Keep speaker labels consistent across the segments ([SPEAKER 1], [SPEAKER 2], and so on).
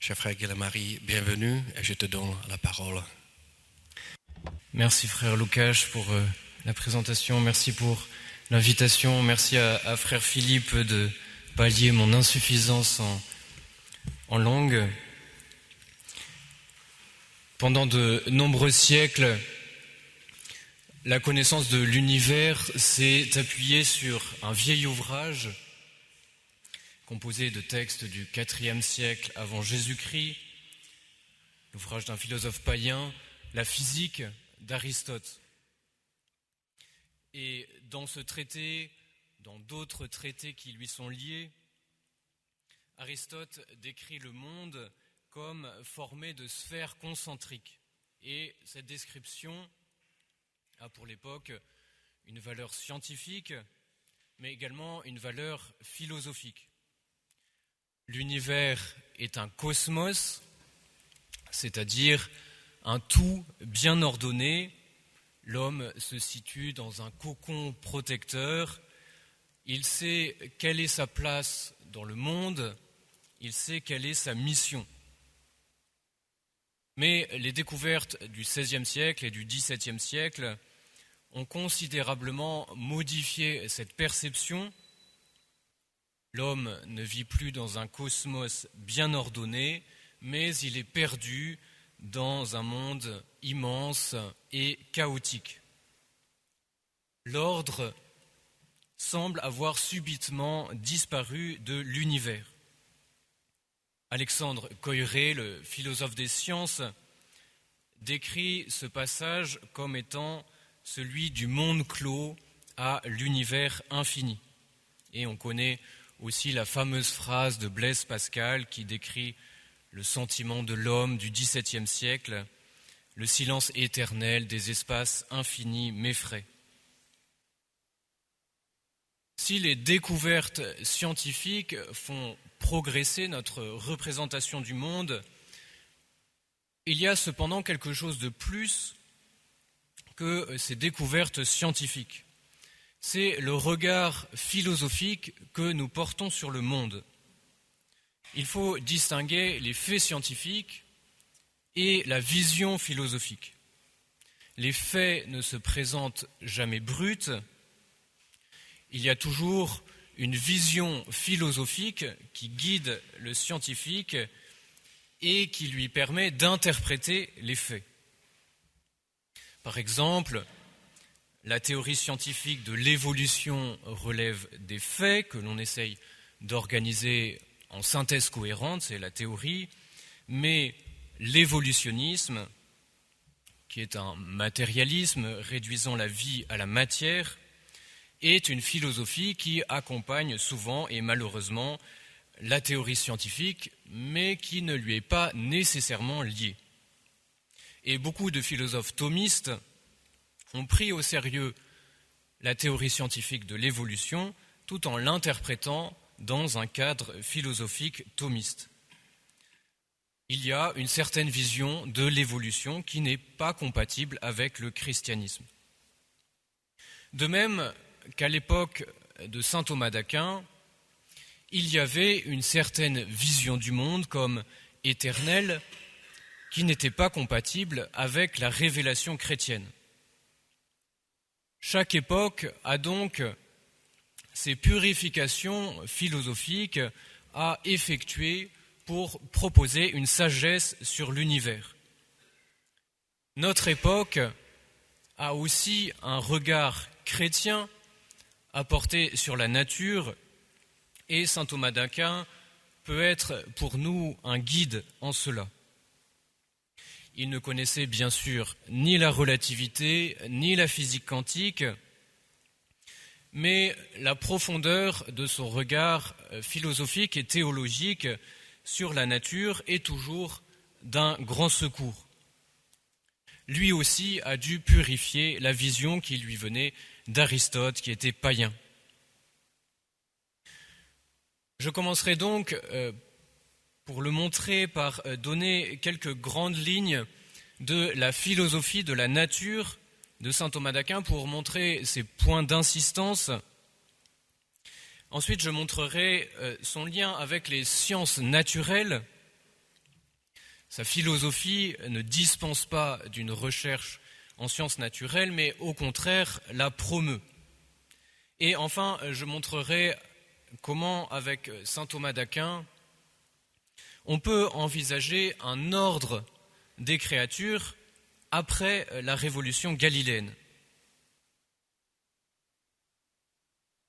[SPEAKER 1] Cher frère Guélamari, bienvenue et je te donne la parole.
[SPEAKER 2] Merci frère Lucas pour la présentation, merci pour l'invitation, merci à frère Philippe de pallier mon insuffisance en langue. Pendant de nombreux siècles, la connaissance de l'univers s'est appuyée sur un vieil ouvrage composé de textes du IVe siècle avant Jésus-Christ, l'ouvrage d'un philosophe païen, La physique d'Aristote. Et dans ce traité, dans d'autres traités qui lui sont liés, Aristote décrit le monde comme formé de sphères concentriques. Et cette description a pour l'époque une valeur scientifique, mais également une valeur philosophique. L'univers est un cosmos, c'est-à-dire un tout bien ordonné. L'homme se situe dans un cocon protecteur. Il sait quelle est sa place dans le monde, il sait quelle est sa mission. Mais les découvertes du XVIe siècle et du XVIIe siècle ont considérablement modifié cette perception. L'homme ne vit plus dans un cosmos bien ordonné, mais il est perdu dans un monde immense et chaotique. L'ordre semble avoir subitement disparu de l'univers. Alexandre Koyré, le philosophe des sciences, décrit ce passage comme étant celui du monde clos à l'univers infini. Et on connaît aussi la fameuse phrase de Blaise Pascal qui décrit le sentiment de l'homme du XVIIe siècle, le silence éternel des espaces infinis m'effraie. Si les découvertes scientifiques font progresser notre représentation du monde, il y a cependant quelque chose de plus que ces découvertes scientifiques. C'est le regard philosophique que nous portons sur le monde. Il faut distinguer les faits scientifiques et la vision philosophique. Les faits ne se présentent jamais bruts. Il y a toujours une vision philosophique qui guide le scientifique et qui lui permet d'interpréter les faits. Par exemple, la théorie scientifique de l'évolution relève des faits que l'on essaye d'organiser en synthèse cohérente, c'est la théorie, mais l'évolutionnisme, qui est un matérialisme réduisant la vie à la matière, est une philosophie qui accompagne souvent et malheureusement la théorie scientifique, mais qui ne lui est pas nécessairement liée. Et beaucoup de philosophes thomistes ont pris au sérieux la théorie scientifique de l'évolution tout en l'interprétant dans un cadre philosophique thomiste. Il y a une certaine vision de l'évolution qui n'est pas compatible avec le christianisme. De même qu'à l'époque de saint Thomas d'Aquin, il y avait une certaine vision du monde comme éternelle qui n'était pas compatible avec la révélation chrétienne. Chaque époque a donc ses purifications philosophiques à effectuer pour proposer une sagesse sur l'univers. Notre époque a aussi un regard chrétien à porter sur la nature et saint Thomas d'Aquin peut être pour nous un guide en cela. Il ne connaissait bien sûr ni la relativité, ni la physique quantique, mais la profondeur de son regard philosophique et théologique sur la nature est toujours d'un grand secours. Lui aussi a dû purifier la vision qui lui venait d'Aristote, qui était païen. Je commencerai donc pour le montrer par donner quelques grandes lignes de la philosophie de la nature de saint Thomas d'Aquin pour montrer ses points d'insistance Ensuite, je montrerai son lien avec les sciences naturelles. Sa philosophie ne dispense pas d'une recherche en sciences naturelles, mais au contraire la promeut. Et enfin, je montrerai comment, avec saint Thomas d'Aquin, on peut envisager un ordre des créatures après la révolution galiléenne.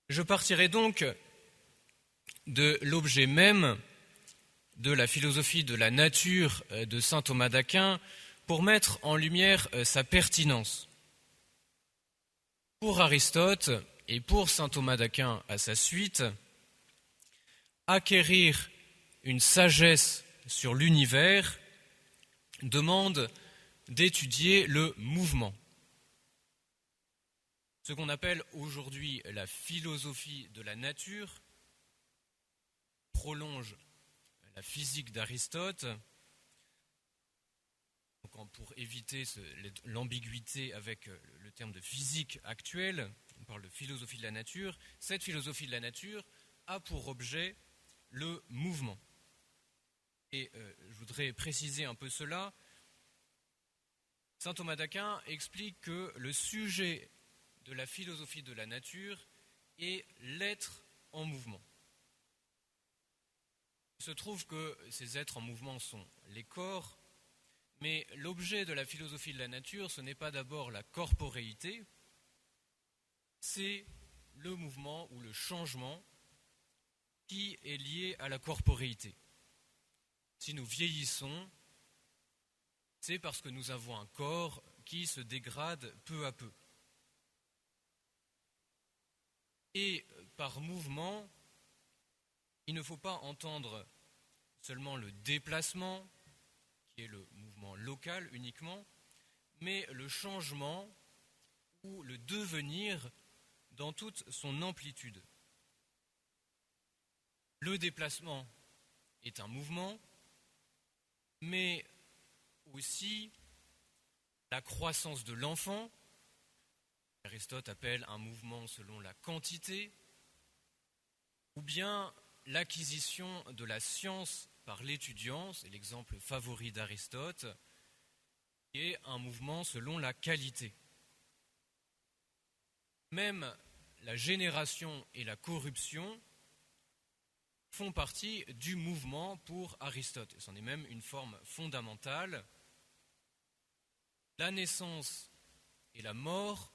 [SPEAKER 2] Je partirai donc de l'objet même de la philosophie de la nature de saint Thomas d'Aquin pour mettre en lumière sa pertinence. Pour Aristote et pour saint Thomas d'Aquin à sa suite, acquérir une sagesse sur l'univers demande d'étudier le mouvement. Ce qu'on appelle aujourd'hui la philosophie de la nature prolonge la physique d'Aristote. Donc, pour éviter l'ambiguïté avec le terme de physique actuel, on parle de philosophie de la nature. Cette philosophie de la nature a pour objet le mouvement. Et je voudrais préciser un peu cela. Saint Thomas d'Aquin explique que le sujet de la philosophie de la nature est l'être en mouvement. Il se trouve que ces êtres en mouvement sont les corps, mais l'objet de la philosophie de la nature, ce n'est pas d'abord la corporéité, c'est le mouvement ou le changement qui est lié à la corporéité. Si nous vieillissons, c'est parce que nous avons un corps qui se dégrade peu à peu. Et par mouvement, il ne faut pas entendre seulement le déplacement, qui est le mouvement local uniquement, mais le changement ou le devenir dans toute son amplitude. Le déplacement est un mouvement, mais aussi la croissance de l'enfant, Aristote appelle un mouvement selon la quantité, ou bien l'acquisition de la science par l'étudiant, c'est l'exemple favori d'Aristote, qui est un mouvement selon la qualité. Même la génération et la corruption font partie du mouvement pour Aristote. C'en est même une forme fondamentale. La naissance et la mort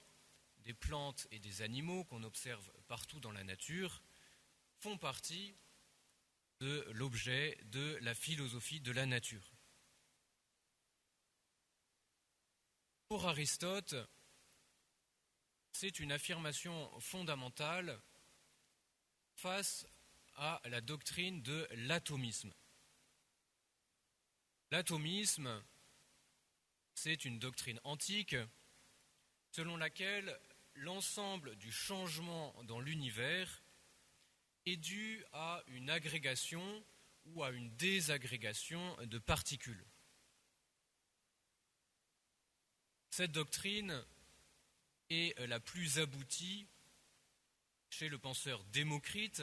[SPEAKER 2] des plantes et des animaux qu'on observe partout dans la nature font partie de l'objet de la philosophie de la nature. Pour Aristote, c'est une affirmation fondamentale face à la doctrine de l'atomisme. L'atomisme, c'est une doctrine antique selon laquelle l'ensemble du changement dans l'univers est dû à une agrégation ou à une désagrégation de particules. Cette doctrine est la plus aboutie chez le penseur Démocrite,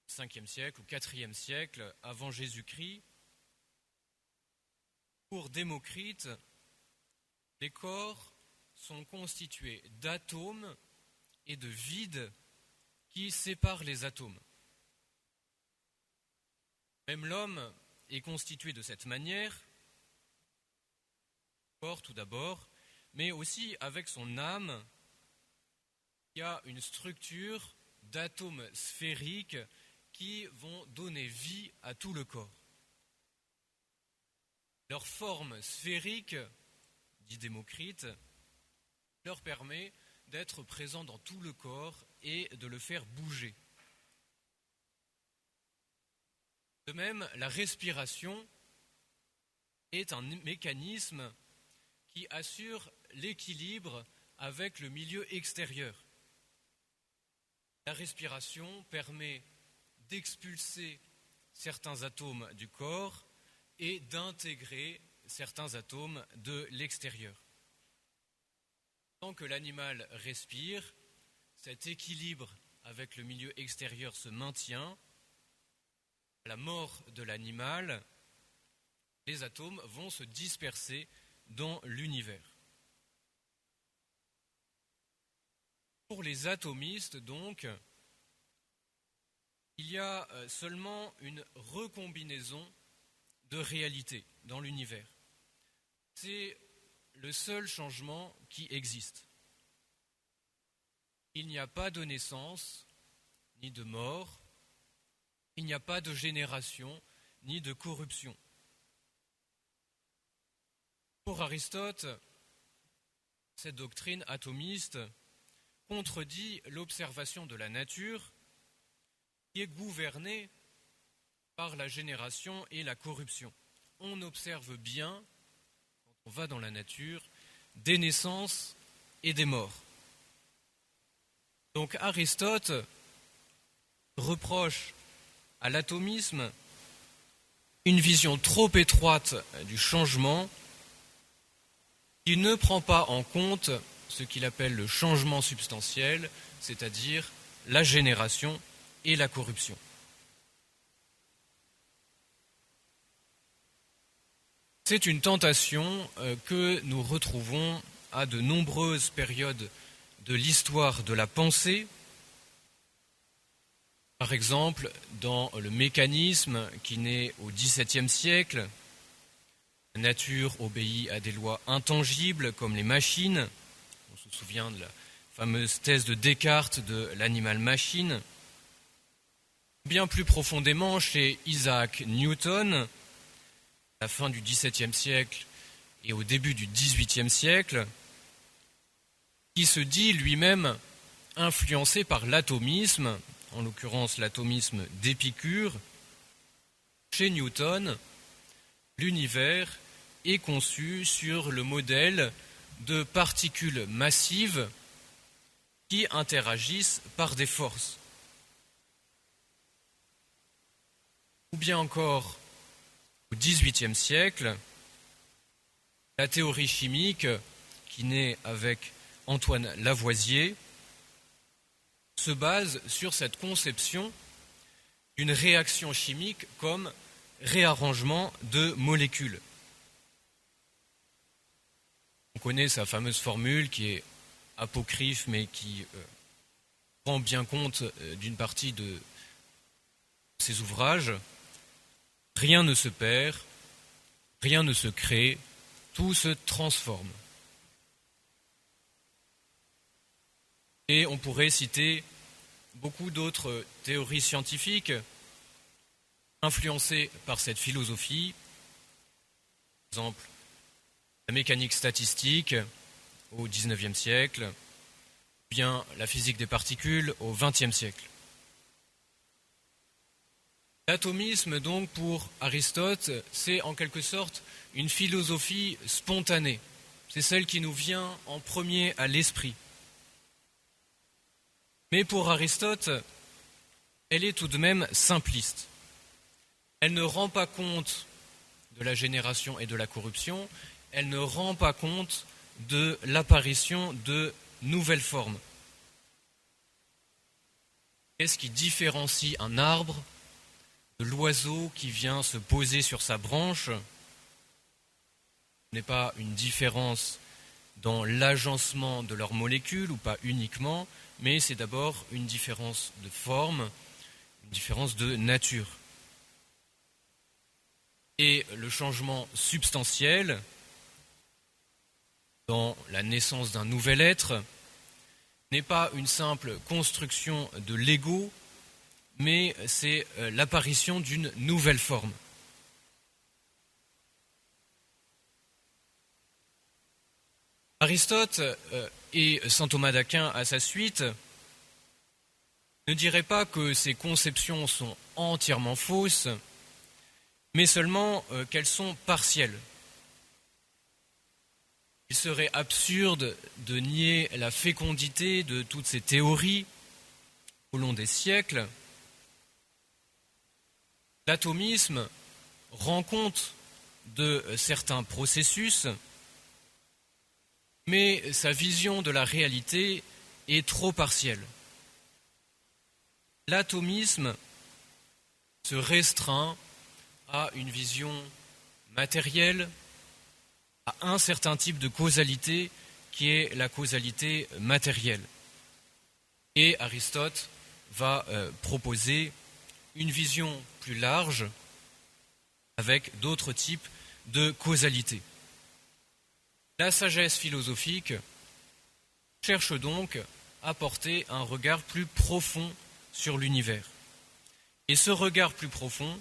[SPEAKER 2] 5e siècle ou 4e siècle avant Jésus-Christ. Pour Démocrite, les corps sont constitués d'atomes et de vide qui séparent les atomes. Même l'homme est constitué de cette manière, corps tout d'abord, mais aussi avec son âme, qui a une structure d'atomes sphériques qui vont donner vie à tout le corps. Leur forme sphérique, dit Démocrite, leur permet d'être présent dans tout le corps et de le faire bouger. De même, la respiration est un mécanisme qui assure l'équilibre avec le milieu extérieur. La respiration permet d'expulser certains atomes du corps et d'intégrer certains atomes de l'extérieur. Tant que l'animal respire, cet équilibre avec le milieu extérieur se maintient, à la mort de l'animal, les atomes vont se disperser dans l'univers. Pour les atomistes, donc, il y a seulement une recombinaison de réalité dans l'univers. C'est le seul changement qui existe. Il n'y a pas de naissance, ni de mort, il n'y a pas de génération, ni de corruption. Pour Aristote, cette doctrine atomiste contredit l'observation de la nature qui est gouvernée par la génération et la corruption. On observe bien, quand on va dans la nature, des naissances et des morts. Donc Aristote reproche à l'atomisme une vision trop étroite du changement qui ne prend pas en compte ce qu'il appelle le changement substantiel, c'est-à-dire la génération et la corruption. C'est une tentation que nous retrouvons à de nombreuses périodes de l'histoire de la pensée. Par exemple, dans le mécanisme qui naît au XVIIe siècle, la nature obéit à des lois intangibles comme les machines. On se souvient de la fameuse thèse de Descartes de l'animal-machine. Bien plus profondément, chez Isaac Newton, à la fin du XVIIe siècle et au début du XVIIIe siècle, qui se dit lui-même influencé par l'atomisme, en l'occurrence l'atomisme d'Épicure. Chez Newton, l'univers est conçu sur le modèle de particules massives qui interagissent par des forces. Ou bien encore, au XVIIIe siècle, la théorie chimique, qui naît avec Antoine Lavoisier, se base sur cette conception d'une réaction chimique comme réarrangement de molécules. On connaît sa fameuse formule qui est apocryphe mais qui rend bien compte d'une partie de ses ouvrages. Rien ne se perd, rien ne se crée, tout se transforme. Et on pourrait citer beaucoup d'autres théories scientifiques influencées par cette philosophie. Par exemple, la mécanique statistique au XIXe siècle, ou bien la physique des particules au XXe siècle. L'atomisme, donc, pour Aristote, c'est en quelque sorte une philosophie spontanée. C'est celle qui nous vient en premier à l'esprit. Mais pour Aristote, elle est tout de même simpliste. Elle ne rend pas compte de la génération et de la corruption, elle ne rend pas compte de l'apparition de nouvelles formes. Qu'est-ce qui différencie un arbre de l'oiseau qui vient se poser sur sa branche? Ce n'est pas une différence dans l'agencement de leurs molécules, ou pas uniquement, mais c'est d'abord une différence de forme, une différence de nature. Et le changement substantiel, dans la naissance d'un nouvel être, n'est pas une simple construction de l'ego, mais c'est l'apparition d'une nouvelle forme. Aristote et saint Thomas d'Aquin à sa suite ne diraient pas que ces conceptions sont entièrement fausses, mais seulement qu'elles sont partielles. Il serait absurde de nier la fécondité de toutes ces théories au long des siècles. L'atomisme rend compte de certains processus, mais sa vision de la réalité est trop partielle. l'atomisme se restreint à une vision matérielle, à un certain type de causalité qui est la causalité matérielle. Et Aristote va proposer une vision plus large avec d'autres types de causalité. La sagesse philosophique cherche donc à porter un regard plus profond sur l'univers. Et ce regard plus profond,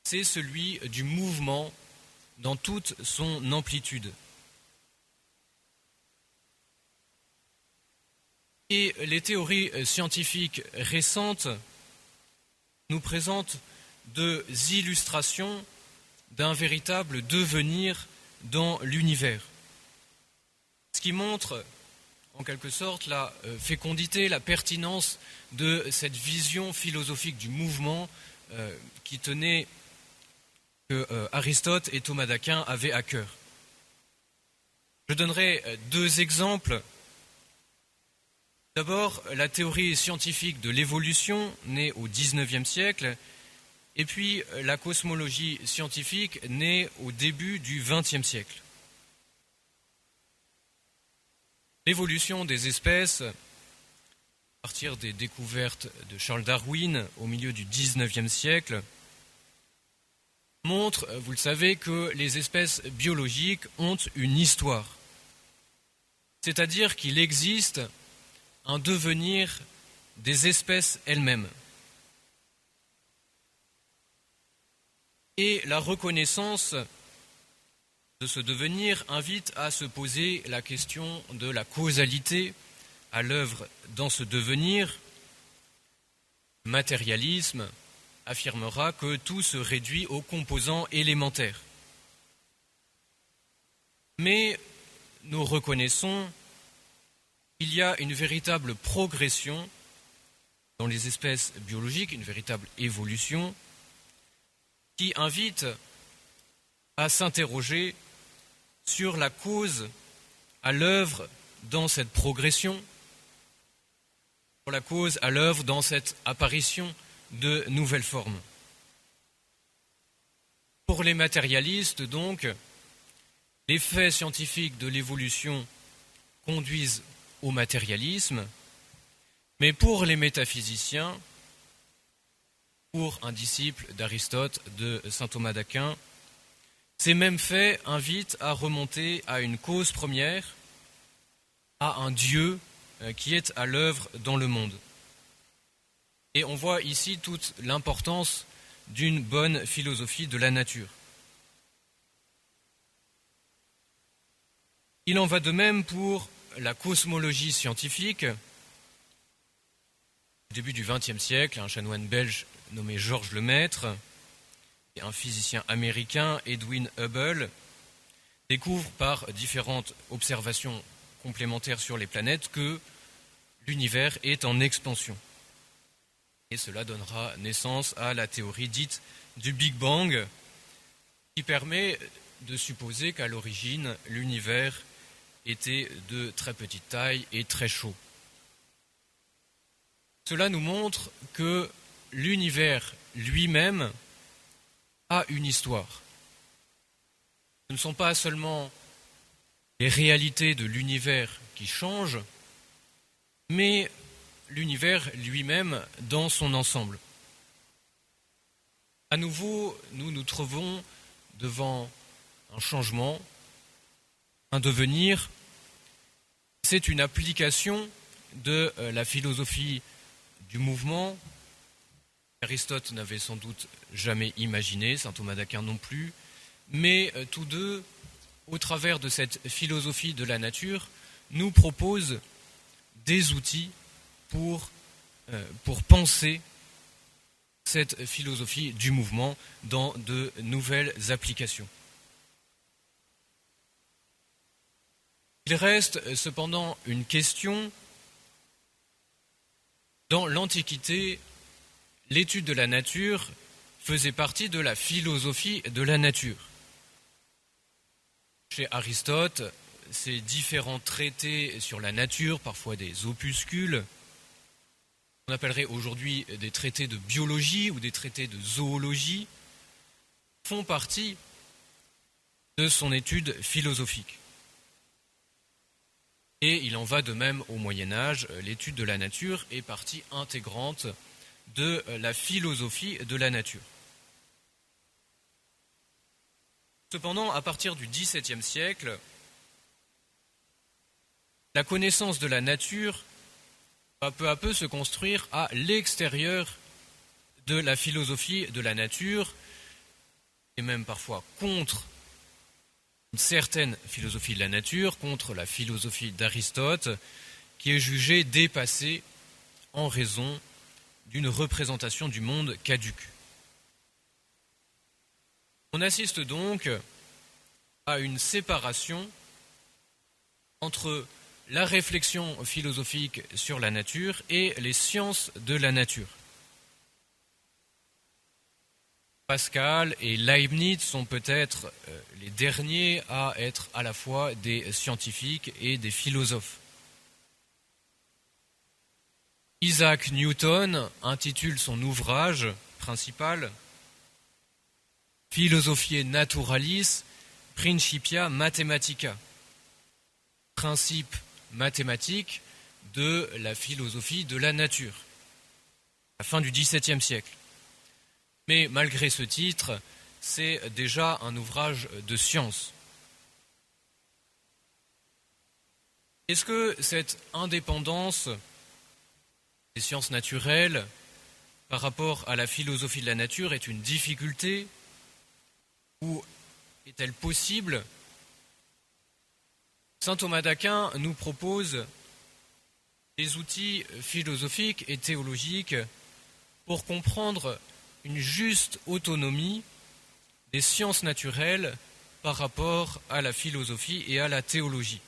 [SPEAKER 2] c'est celui du mouvement dans toute son amplitude. Et les théories scientifiques récentes nous présentent deux illustrations d'un véritable devenir dans l'univers. Ce qui montre en quelque sorte la fécondité, la pertinence de cette vision philosophique du mouvement que Aristote et Thomas d'Aquin avaient à cœur. Je donnerai deux exemples. D'abord, la théorie scientifique de l'évolution, née au XIXe siècle, et puis la cosmologie scientifique, née au début du XXe siècle. L'évolution des espèces, à partir des découvertes de Charles Darwin au milieu du XIXe siècle, montre, vous le savez, que les espèces biologiques ont une histoire. C'est-à-dire qu'il existe un devenir des espèces elles-mêmes. Et la reconnaissance de ce devenir invite à se poser la question de la causalité à l'œuvre dans ce devenir. Le matérialisme affirmera que tout se réduit aux composants élémentaires. Mais nous reconnaissons qu'il y a une véritable progression dans les espèces biologiques, une véritable évolution qui invite à s'interroger sur la cause à l'œuvre dans cette progression, sur la cause à l'œuvre dans cette apparition de nouvelles formes. Pour les matérialistes, donc, les faits scientifiques de l'évolution conduisent au matérialisme, mais pour les métaphysiciens, pour un disciple d'Aristote, de saint Thomas d'Aquin, ces mêmes faits invitent à remonter à une cause première, à un Dieu qui est à l'œuvre dans le monde. Et on voit ici toute l'importance d'une bonne philosophie de la nature. Il en va de même pour la cosmologie scientifique. Au début du XXe siècle, un chanoine belge nommé Georges Lemaître et un physicien américain, Edwin Hubble, découvrent par différentes observations complémentaires sur les planètes que l'univers est en expansion. Et cela donnera naissance à la théorie dite du Big Bang, qui permet de supposer qu'à l'origine, l'univers était de très petite taille et très chaud. Cela nous montre que l'univers lui-même a une histoire. Ce ne sont pas seulement les réalités de l'univers qui changent, mais l'univers lui-même dans son ensemble. À nouveau, nous nous trouvons devant un changement, un devenir. C'est une application de la philosophie du mouvement. Aristote n'avait sans doute jamais imaginé, saint Thomas d'Aquin non plus, mais tous deux, au travers de cette philosophie de la nature, nous proposent des outils pour penser cette philosophie du mouvement dans de nouvelles applications. Il reste cependant une question. Dans l'Antiquité, l'étude de la nature faisait partie de la philosophie de la nature. Chez Aristote, ces différents traités sur la nature, parfois des opuscules, qu'on appellerait aujourd'hui des traités de biologie ou des traités de zoologie, font partie de son étude philosophique. Et il en va de même au Moyen-Âge, l'étude de la nature est partie intégrante de la philosophie de la nature. Cependant, à partir du XVIIe siècle, la connaissance de la nature va peu à peu se construire à l'extérieur de la philosophie de la nature, et même parfois contre une certaine philosophie de la nature, contre la philosophie d'Aristote, qui est jugée dépassée en raison d'une représentation du monde caduque. On assiste donc à une séparation entre la réflexion philosophique sur la nature et les sciences de la nature. Pascal et Leibniz sont peut-être les derniers à être à la fois des scientifiques et des philosophes. Isaac Newton intitule son ouvrage principal Philosophiae Naturalis Principia Mathematica, principe mathématique de la philosophie de la nature, à la fin du XVIIe siècle. Mais malgré ce titre, c'est déjà un ouvrage de science. Est-ce que cette indépendance des sciences naturelles par rapport à la philosophie de la nature est une difficulté ou est-elle possible ? Saint Thomas d'Aquin nous propose des outils philosophiques et théologiques pour comprendre une juste autonomie des sciences naturelles par rapport à la philosophie et à la théologie.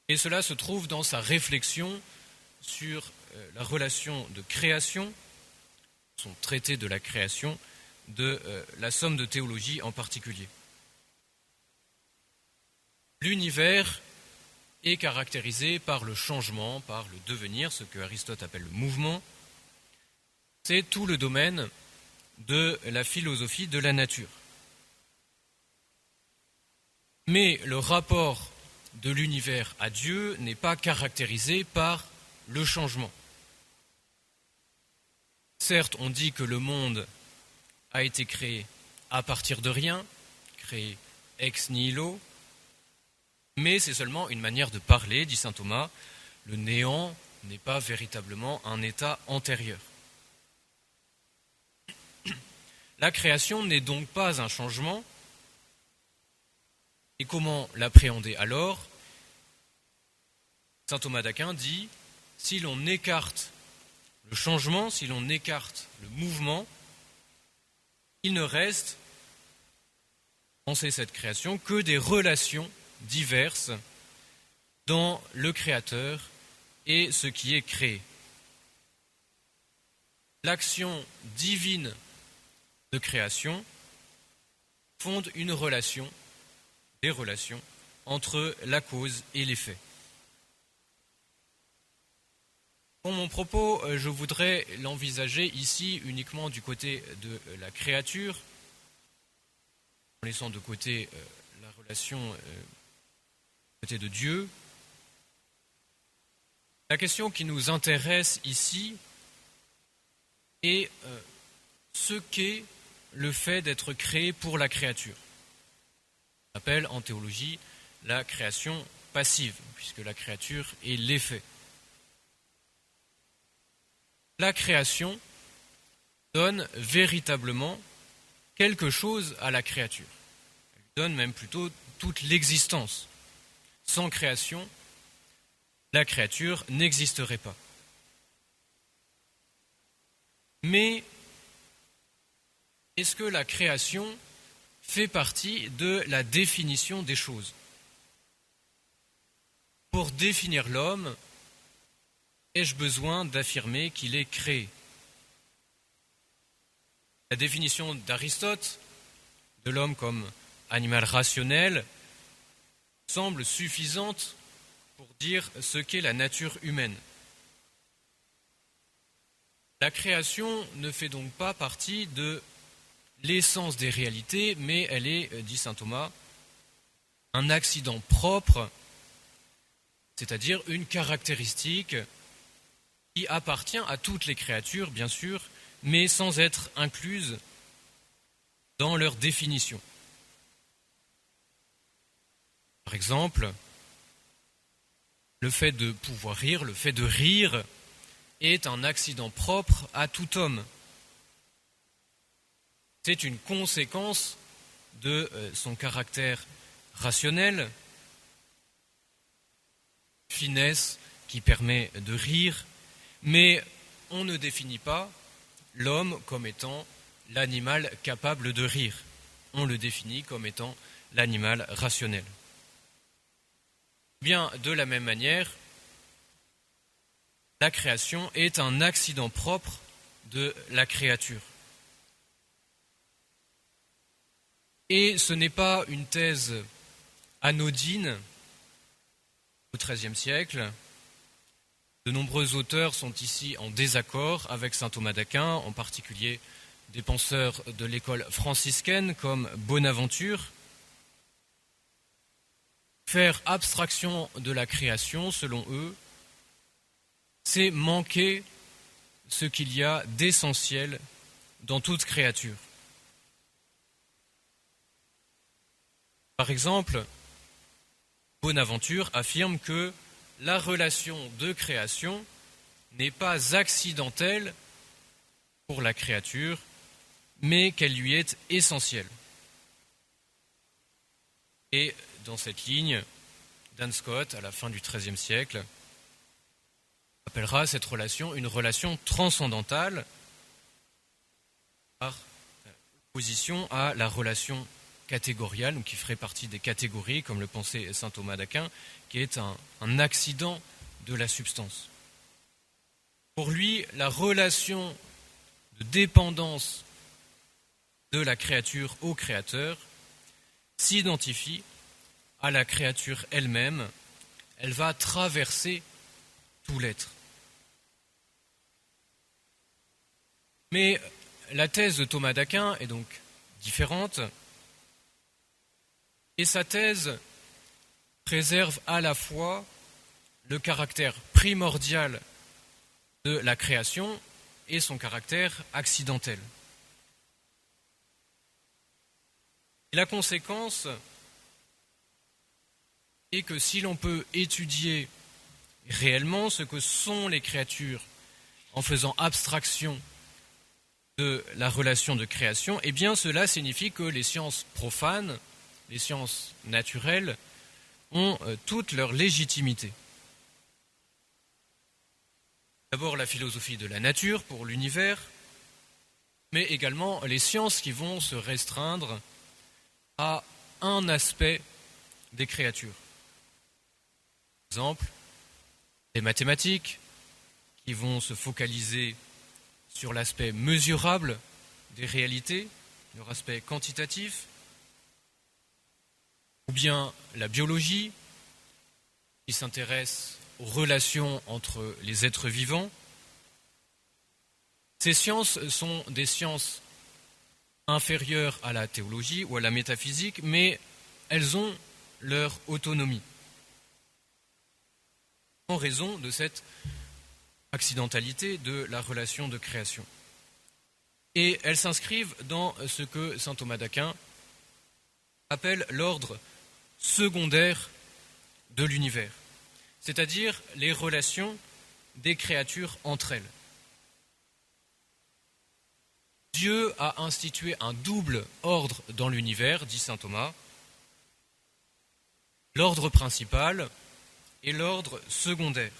[SPEAKER 2] Et cela se trouve dans sa réflexion sur la relation de création, son traité de la création, de la somme de théologie en particulier. L'univers est caractérisé par le changement, par le devenir, ce que Aristote appelle le mouvement. C'est tout le domaine de la philosophie de la nature. Mais le rapport de l'univers à Dieu n'est pas caractérisé par le changement. Certes, on dit que le monde a été créé à partir de rien, créé ex nihilo, mais c'est seulement une manière de parler, dit saint Thomas. Le néant n'est pas véritablement un état antérieur. La création n'est donc pas un changement. Et comment l'appréhender alors ? Saint Thomas d'Aquin dit, si l'on écarte le changement, si l'on écarte le mouvement, il ne reste, penser cette création, que des relations diverses dans le Créateur et ce qui est créé. L'action divine de création fonde une relation, des relations, entre la cause et l'effet. Pour mon propos, je voudrais l'envisager ici uniquement du côté de la créature, en laissant de côté la relation du côté de Dieu. La question qui nous intéresse ici est ce qu'est le fait d'être créé pour la créature. On appelle en théologie la création passive, puisque la créature est l'effet. La création donne véritablement quelque chose à la créature. Elle lui donne même plutôt toute l'existence. Sans création, la créature n'existerait pas. Mais est-ce que la création fait partie de la définition des choses ? Pour définir l'homme, ai-je besoin d'affirmer qu'il est créé ? La définition d'Aristote de l'homme comme animal rationnel semble suffisante pour dire ce qu'est la nature humaine. La création ne fait donc pas partie de l'essence des réalités, mais elle est, dit saint Thomas, un accident propre, c'est-à-dire une caractéristique qui appartient à toutes les créatures, bien sûr, mais sans être incluse dans leur définition. Par exemple, le fait de pouvoir rire, le fait de rire, est un accident propre à tout homme. C'est une conséquence de son caractère rationnel, finesse qui permet de rire, mais on ne définit pas l'homme comme étant l'animal capable de rire. On le définit comme étant l'animal rationnel. Bien, de la même manière, la création est un accident propre de la créature. Et ce n'est pas une thèse anodine. Au XIIIe siècle, de nombreux auteurs sont ici en désaccord avec saint Thomas d'Aquin, en particulier des penseurs de l'école franciscaine comme Bonaventure. Faire abstraction de la création, selon eux, c'est manquer ce qu'il y a d'essentiel dans toute créature. Par exemple, Bonaventure affirme que la relation de création n'est pas accidentelle pour la créature, mais qu'elle lui est essentielle. Et dans cette ligne, Dan Scott, à la fin du XIIIe siècle, appellera cette relation une relation transcendantale par opposition à la relation catégoriale, ou qui ferait partie des catégories, comme le pensait saint Thomas d'Aquin, qui est un accident de la substance. Pour lui, la relation de dépendance de la créature au créateur s'identifie à la créature elle-même. Elle va traverser tout l'être. Mais la thèse de Thomas d'Aquin est donc différente, et sa thèse préserve à la fois le caractère primordial de la création et son caractère accidentel. Et la conséquence est que si l'on peut étudier réellement ce que sont les créatures en faisant abstraction de la relation de création, eh bien cela signifie que les sciences profanes, les sciences naturelles, ont toute leur légitimité. D'abord la philosophie de la nature pour l'univers, mais également les sciences qui vont se restreindre à un aspect des créatures. Par exemple, les mathématiques qui vont se focaliser sur l'aspect mesurable des réalités, leur aspect quantitatif, ou bien la biologie qui s'intéresse aux relations entre les êtres vivants. Ces sciences sont des sciences inférieures à la théologie ou à la métaphysique, mais elles ont leur autonomie en raison de cette accidentalité de la relation de création. Et elles s'inscrivent dans ce que saint Thomas d'Aquin appelle l'ordre secondaire de l'univers, c'est-à-dire les relations des créatures entre elles. Dieu a institué un double ordre dans l'univers, dit saint Thomas, l'ordre principal et l'ordre secondaire.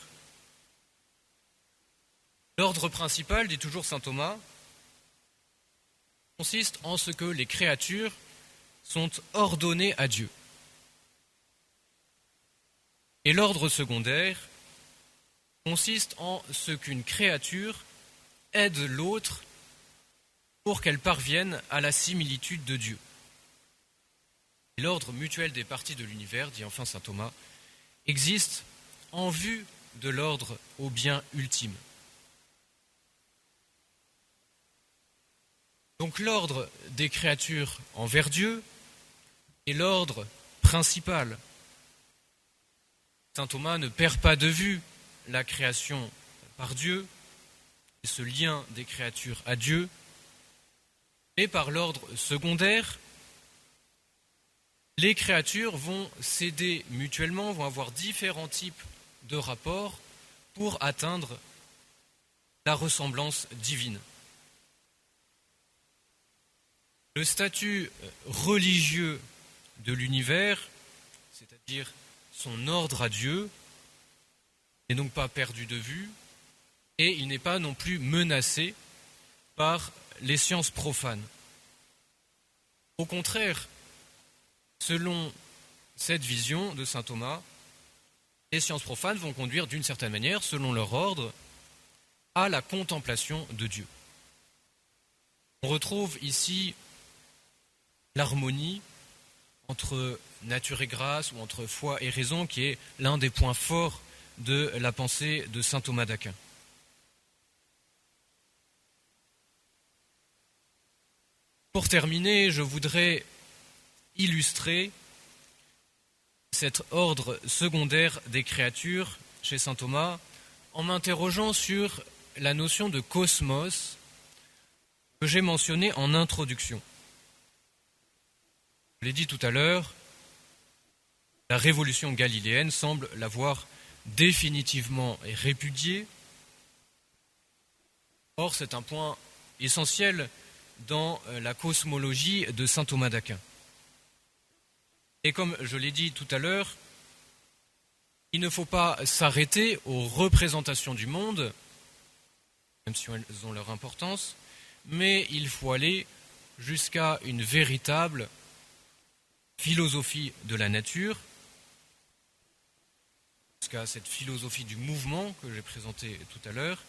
[SPEAKER 2] L'ordre principal, dit toujours saint Thomas, consiste en ce que les créatures sont ordonnées à Dieu. Et l'ordre secondaire consiste en ce qu'une créature aide l'autre pour qu'elle parvienne à la similitude de Dieu. Et l'ordre mutuel des parties de l'univers, dit enfin saint Thomas, existe en vue de l'ordre au bien ultime. Donc l'ordre des créatures envers Dieu est l'ordre principal. Saint Thomas ne perd pas de vue la création par Dieu et ce lien des créatures à Dieu, mais par l'ordre secondaire, les créatures vont s'aider mutuellement, vont avoir différents types de rapports pour atteindre la ressemblance divine. Le statut religieux de l'univers, c'est-à-dire son ordre à Dieu, n'est donc pas perdu de vue et il n'est pas non plus menacé par les sciences profanes. Au contraire, selon cette vision de saint Thomas, les sciences profanes vont conduire d'une certaine manière, selon leur ordre, à la contemplation de Dieu. On retrouve ici l'harmonie entre nature et grâce ou entre foi et raison qui est l'un des points forts de la pensée de saint Thomas d'Aquin. Pour terminer, je voudrais illustrer cet ordre secondaire des créatures chez saint Thomas en m'interrogeant sur la notion de cosmos que j'ai mentionnée en introduction. Je l'ai dit tout à l'heure, la révolution galiléenne semble l'avoir définitivement répudiée. Or, c'est un point essentiel dans la cosmologie de saint Thomas d'Aquin. Et comme je l'ai dit tout à l'heure, il ne faut pas s'arrêter aux représentations du monde, même si elles ont leur importance, mais il faut aller jusqu'à une véritable philosophie de la nature, jusqu'à cette philosophie du mouvement que j'ai présentée tout à l'heure,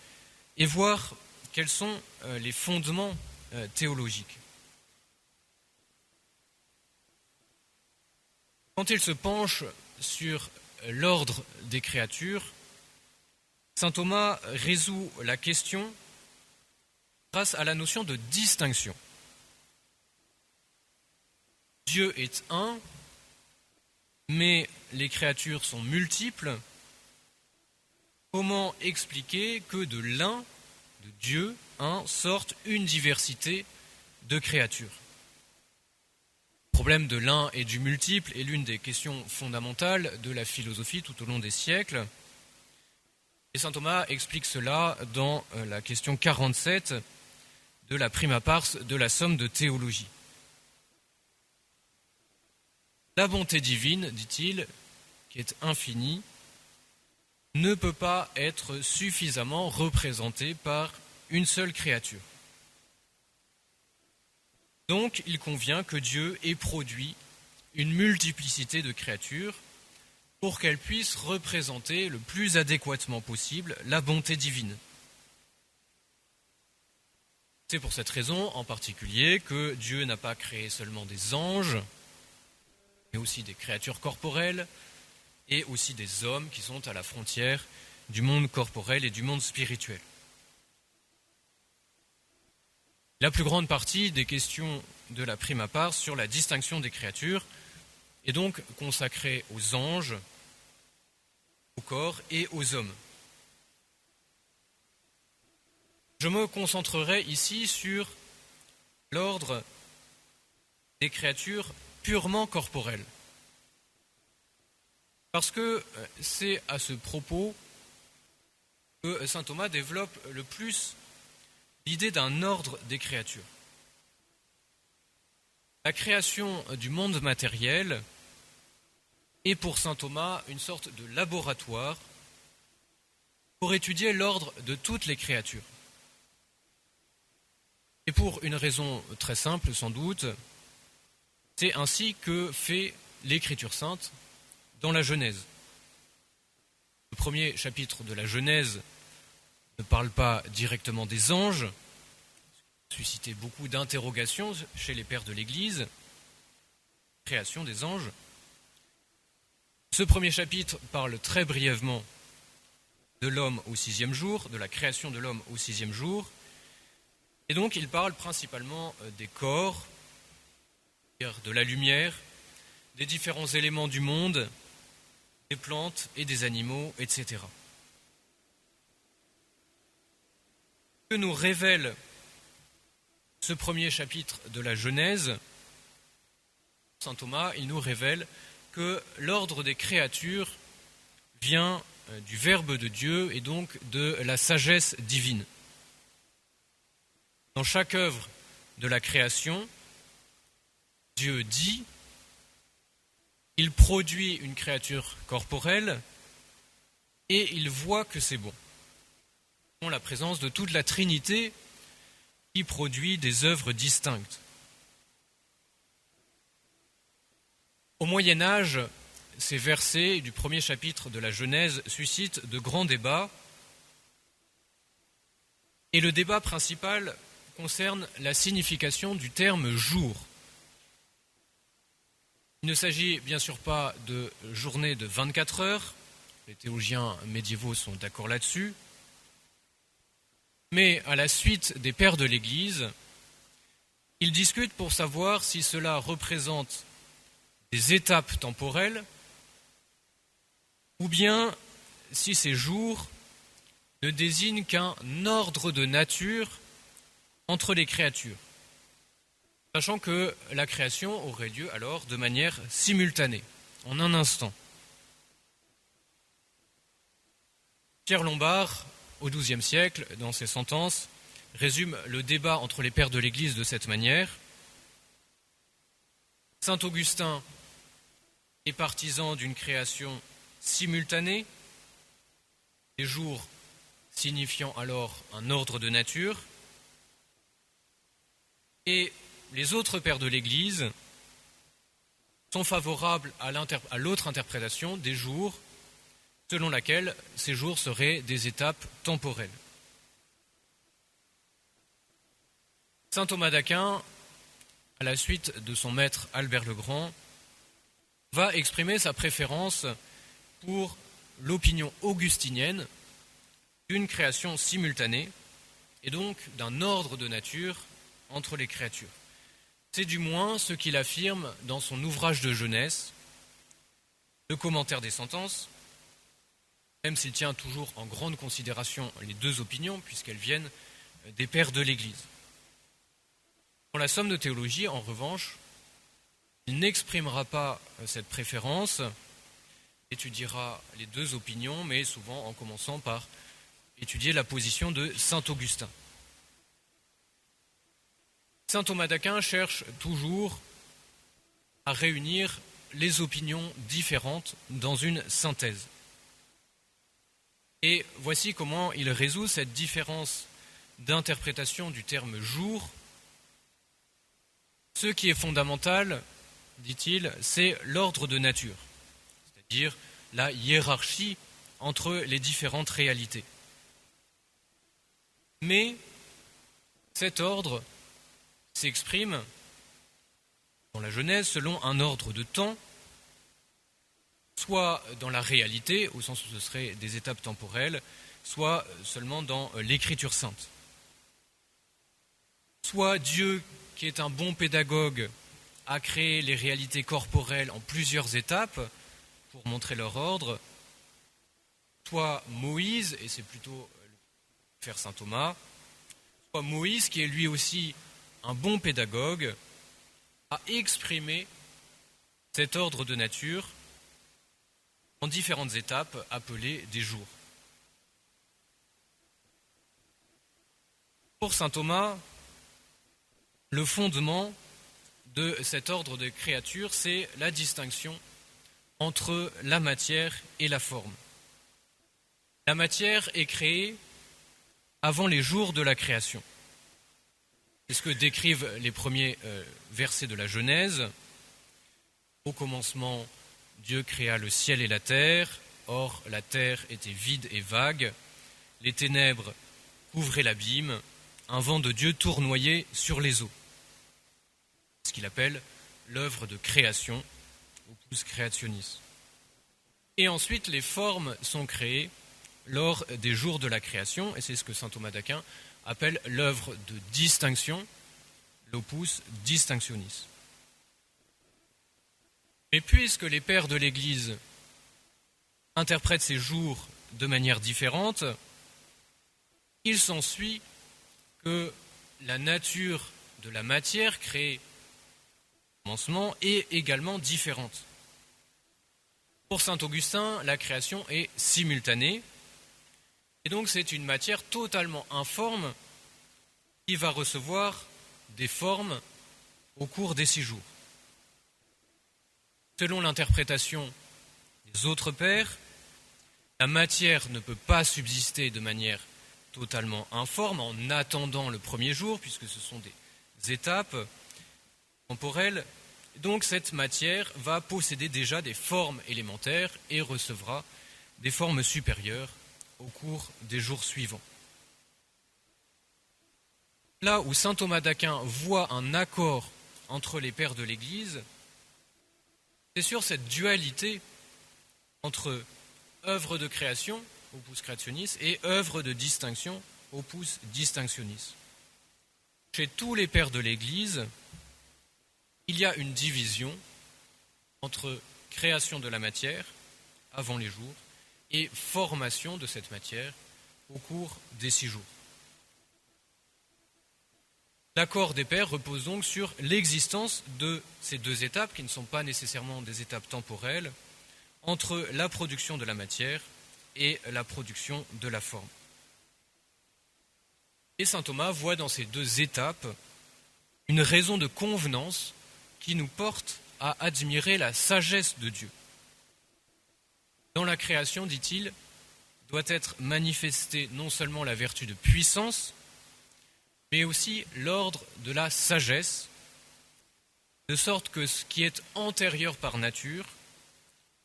[SPEAKER 2] et voir quels sont les fondements théologiques. Quand il se penche sur l'ordre des créatures, saint Thomas résout la question grâce à la notion de distinction. Dieu est un, mais les créatures sont multiples. Comment expliquer que de l'un, de Dieu, un, sorte une diversité de créatures ? Le problème de l'un et du multiple est l'une des questions fondamentales de la philosophie tout au long des siècles. Et saint Thomas explique cela dans la question 47 de la prima pars de la somme de théologie. La bonté divine, dit-il, qui est infinie, ne peut pas être suffisamment représentée par une seule créature. Donc, il convient que Dieu ait produit une multiplicité de créatures pour qu'elles puissent représenter le plus adéquatement possible la bonté divine. C'est pour cette raison, en particulier, que Dieu n'a pas créé seulement des anges, mais aussi des créatures corporelles et aussi des hommes qui sont à la frontière du monde corporel et du monde spirituel. La plus grande partie des questions de la prima pars sur la distinction des créatures est donc consacrée aux anges, au corps et aux hommes. Je me concentrerai ici sur l'ordre des créatures purement corporelles. Parce que c'est à ce propos que saint Thomas développe le plus l'idée d'un ordre des créatures. La création du monde matériel est pour saint Thomas une sorte de laboratoire pour étudier l'ordre de toutes les créatures. Et pour une raison très simple sans doute, c'est ainsi que fait l'Écriture sainte dans la Genèse. Le premier chapitre de la Genèse ne parle pas directement des anges, suscité beaucoup d'interrogations chez les pères de l'Église, création des anges. Ce premier chapitre parle très brièvement de l'homme au 6e jour, de la création de l'homme au 6e jour, Et donc il parle principalement des corps, c'est-à-dire de la lumière, des différents éléments du monde, des plantes et des animaux, etc. Ce que nous révèle ce premier chapitre de la Genèse, saint Thomas, il nous révèle que l'ordre des créatures vient du Verbe de Dieu et donc de la sagesse divine. Dans chaque œuvre de la création, Dieu dit, il produit une créature corporelle et il voit que c'est bon. On a la présence de toute la Trinité qui produit des œuvres distinctes. Au Moyen Âge, ces versets du premier chapitre de la Genèse suscitent de grands débats. Et le débat principal concerne la signification du terme « jour ». Il ne s'agit bien sûr pas de journée de 24 heures, les théologiens médiévaux sont d'accord là-dessus, mais à la suite des pères de l'Église, ils discutent pour savoir si cela représente des étapes temporelles ou bien si ces jours ne désignent qu'un ordre de nature entre les créatures, sachant que la création aurait lieu alors de manière simultanée, en un instant. Pierre Lombard, au XIIe siècle, dans ses sentences, résume le débat entre les pères de l'Église de cette manière. Saint Augustin est partisan d'une création simultanée, des jours signifiant alors un ordre de nature, et les autres pères de l'Église sont favorables à l'autre interprétation des jours, selon laquelle ces jours seraient des étapes temporelles. Saint Thomas d'Aquin, à la suite de son maître Albert le Grand, va exprimer sa préférence pour l'opinion augustinienne d'une création simultanée et donc d'un ordre de nature entre les créatures. C'est du moins ce qu'il affirme dans son ouvrage de jeunesse, le commentaire des sentences, même s'il tient toujours en grande considération les deux opinions, puisqu'elles viennent des pères de l'Église. Dans la somme de théologie, en revanche, il n'exprimera pas cette préférence, étudiera les deux opinions, mais souvent en commençant par étudier la position de saint Augustin. Saint Thomas d'Aquin cherche toujours à réunir les opinions différentes dans une synthèse. Et voici comment il résout cette différence d'interprétation du terme « jour ». Ce qui est fondamental, dit-il, c'est l'ordre de nature, c'est-à-dire la hiérarchie entre les différentes réalités. Mais cet ordre s'exprime dans la Genèse selon un ordre de temps, soit dans la réalité, au sens où ce serait des étapes temporelles, soit seulement dans l'Écriture sainte. Soit Dieu, qui est un bon pédagogue, a créé les réalités corporelles en plusieurs étapes pour montrer leur ordre, soit Moïse, et c'est plutôt le frère saint Thomas, soit Moïse, qui est lui aussi un bon pédagogue, a exprimé cet ordre de nature en différentes étapes appelées des jours. Pour saint Thomas, le fondement de cet ordre de créature, c'est la distinction entre la matière et la forme. La matière est créée avant les jours de la création. C'est ce que décrivent les premiers versets de la Genèse. Au commencement, Dieu créa le ciel et la terre. Or, la terre était vide et vague. Les ténèbres couvraient l'abîme. Un vent de Dieu tournoyait sur les eaux. Ce qu'il appelle l'œuvre de création, opus creationis. Et ensuite, les formes sont créées lors des jours de la création, et c'est ce que saint Thomas d'Aquin appelle l'œuvre de distinction, l'opus distinctionis. Mais puisque les pères de l'Église interprètent ces jours de manière différente, il s'ensuit que la nature de la matière créée au commencement est également différente. Pour saint Augustin, la création est simultanée, et donc c'est une matière totalement informe qui va recevoir des formes au cours des 6 jours. Selon l'interprétation des autres pères, la matière ne peut pas subsister de manière totalement informe en attendant le premier jour, puisque ce sont des étapes temporelles. Donc cette matière va posséder déjà des formes élémentaires et recevra des formes supérieures au cours des jours suivants. Là où saint Thomas d'Aquin voit un accord entre les pères de l'Église, c'est sur cette dualité entre œuvre de création, opus creationis, et œuvre de distinction, opus distinctionis. Chez tous les pères de l'Église, il y a une division entre création de la matière, avant les jours, et formation de cette matière au cours des 6 jours. L'accord des pères repose donc sur l'existence de ces 2 étapes, qui ne sont pas nécessairement des étapes temporelles, entre la production de la matière et la production de la forme. Et saint Thomas voit dans ces 2 étapes une raison de convenance qui nous porte à admirer la sagesse de Dieu. Dans la création, dit-il, doit être manifestée non seulement la vertu de puissance, mais aussi l'ordre de la sagesse, de sorte que ce qui est antérieur par nature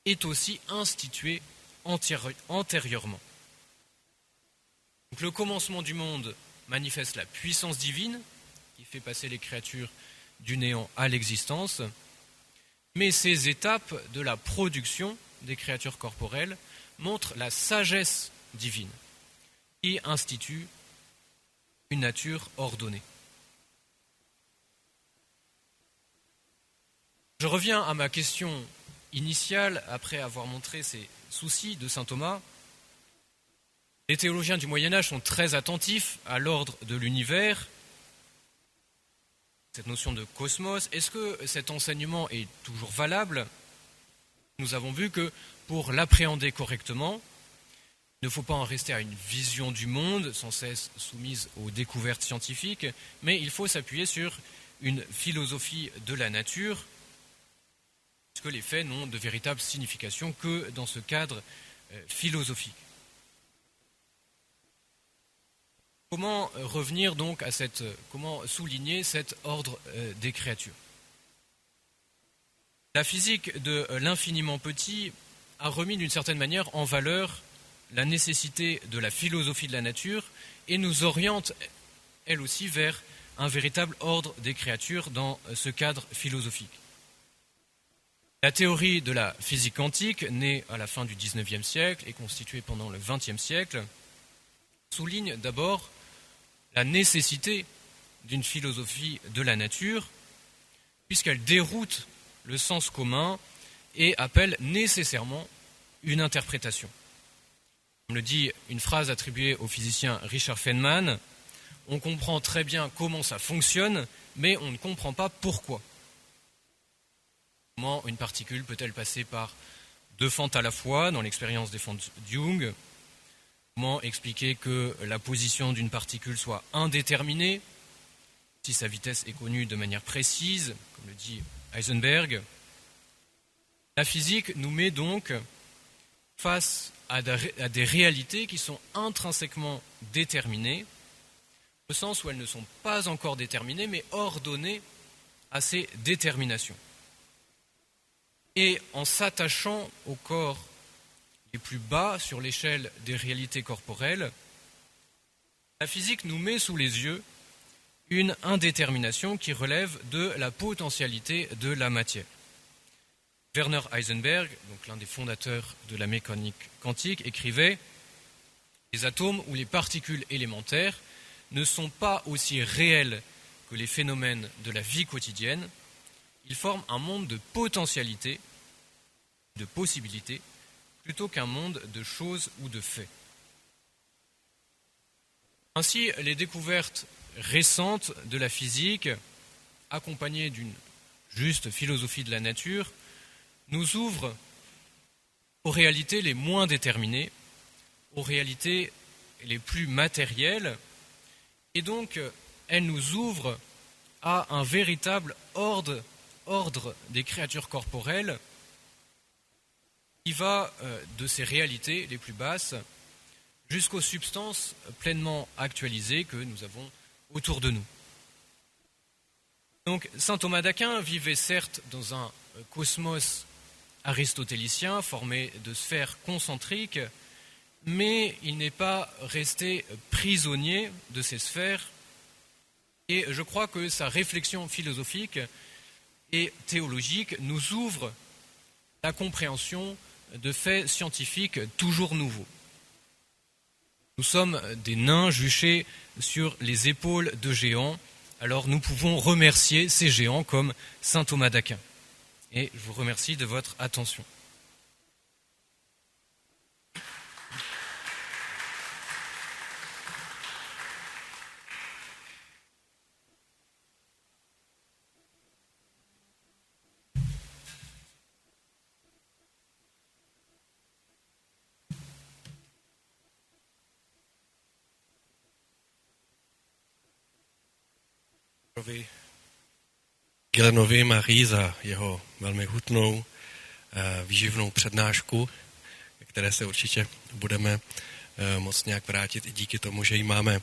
[SPEAKER 2] est aussi institué antérieurement. Donc, le commencement du monde manifeste la puissance divine, qui fait passer les créatures du néant à l'existence, mais ces étapes de la production des créatures corporelles montrent la sagesse divine, qui institue une nature ordonnée. Je reviens à ma question initiale après avoir montré ces soucis de saint Thomas. Les théologiens du Moyen-Âge sont très attentifs à l'ordre de l'univers, cette notion de cosmos. Est-ce que cet enseignement est toujours valable ? Nous avons vu que pour l'appréhender correctement, il ne faut pas en rester à une vision du monde sans cesse soumise aux découvertes scientifiques, mais il faut s'appuyer sur une philosophie de la nature, puisque les faits n'ont de véritable signification que dans ce cadre philosophique. Comment revenir donc à comment souligner cet ordre des créatures ? La physique de l'infiniment petit a remis d'une certaine manière en valeur la nécessité de la philosophie de la nature et nous oriente, elle aussi, vers un véritable ordre des créatures dans ce cadre philosophique. La théorie de la physique quantique, née à la fin du XIXe siècle et constituée pendant le XXe siècle, souligne d'abord la nécessité d'une philosophie de la nature, puisqu'elle déroute le sens commun et appelle nécessairement une interprétation. Comme le dit une phrase attribuée au physicien Richard Feynman, on comprend très bien comment ça fonctionne, mais on ne comprend pas pourquoi. Comment une particule peut-elle passer par 2 fentes à la fois dans l'expérience des fentes Young ? Comment expliquer que la position d'une particule soit indéterminée, si sa vitesse est connue de manière précise, comme le dit Heisenberg ? La physique nous met donc face à des réalités qui sont intrinsèquement déterminées, au sens où elles ne sont pas encore déterminées, mais ordonnées à ces déterminations. Et en s'attachant au corps les plus bas sur l'échelle des réalités corporelles, la physique nous met sous les yeux une indétermination qui relève de la potentialité de la matière. Werner Heisenberg, donc l'un des fondateurs de la mécanique quantique, écrivait « Les atomes ou les particules élémentaires ne sont pas aussi réels que les phénomènes de la vie quotidienne. Ils forment un monde de potentialités, de possibilités, plutôt qu'un monde de choses ou de faits. Ainsi, les découvertes récentes de la physique, accompagnées d'une juste philosophie de la nature, nous ouvrent aux réalités les moins déterminées, aux réalités les plus matérielles, et donc elles nous ouvrent à un véritable ordre des créatures corporelles qui va de ces réalités les plus basses jusqu'aux substances pleinement actualisées que nous avons autour de nous. Donc saint Thomas d'Aquin vivait certes dans un cosmos aristotélicien formé de sphères concentriques, mais il n'est pas resté prisonnier de ces sphères, et je crois que sa réflexion philosophique et théologique nous ouvre la compréhension de faits scientifiques toujours nouveaux. Nous sommes des nains juchés sur les épaules de géants, alors nous pouvons remercier ces géants comme saint Thomas d'Aquin. Et je vous remercie de votre attention.
[SPEAKER 1] Gilenovi Marie za jeho velmi hutnou, výživnou přednášku, které se určitě budeme moct nějak vrátit i díky tomu, že ji máme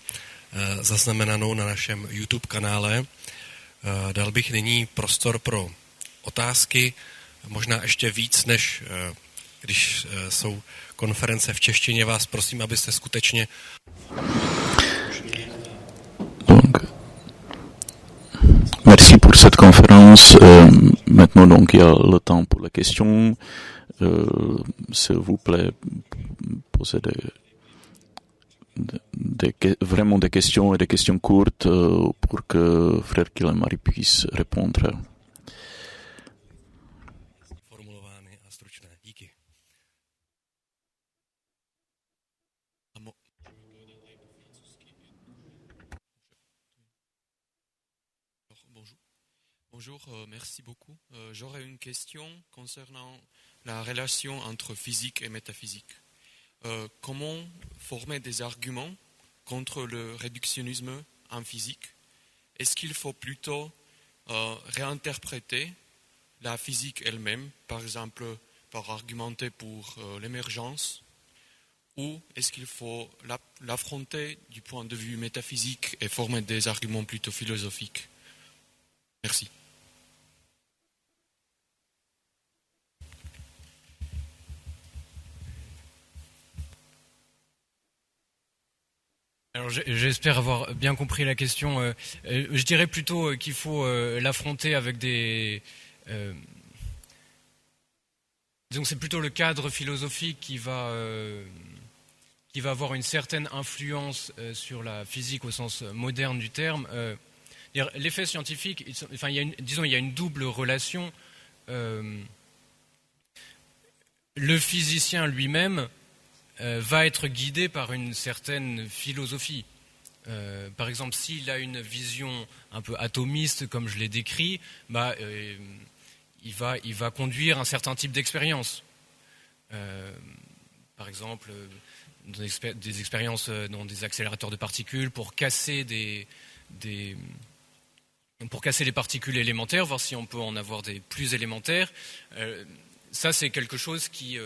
[SPEAKER 1] zaznamenanou na našem YouTube kanále. Dal bych nyní prostor pro otázky, možná ještě víc, než když jsou konference v češtině. Vás prosím, abyste skutečně...
[SPEAKER 3] Merci pour cette conférence. Maintenant, donc, il y a le temps pour les questions. S'il vous plaît, posez vraiment des questions et des questions courtes pour que frère Gilles-Marie puisse répondre.
[SPEAKER 4] Bonjour, merci beaucoup. J'aurais une question concernant la relation entre physique et métaphysique. Comment former des arguments contre le réductionnisme en physique? Est-ce qu'il faut plutôt réinterpréter la physique elle-même, par exemple par argumenter pour l'émergence, ou est-ce qu'il faut l'affronter du point de vue métaphysique et former des arguments plutôt philosophiques? Merci.
[SPEAKER 2] Alors j'espère avoir bien compris la question. Je dirais plutôt qu'il faut l'affronter avec des... disons que c'est plutôt le cadre philosophique qui va avoir une certaine influence sur la physique au sens moderne du terme. Les faits scientifiques, il y a une double relation. Le physicien lui-même va être guidé par une certaine philosophie. Par exemple, s'il a une vision un peu atomiste, comme je l'ai décrit, il va conduire un certain type d'expérience. Par exemple, des expériences dans des accélérateurs de particules pour casser pour casser les particules élémentaires, voir si on peut en avoir des plus élémentaires. Ça, c'est quelque chose qui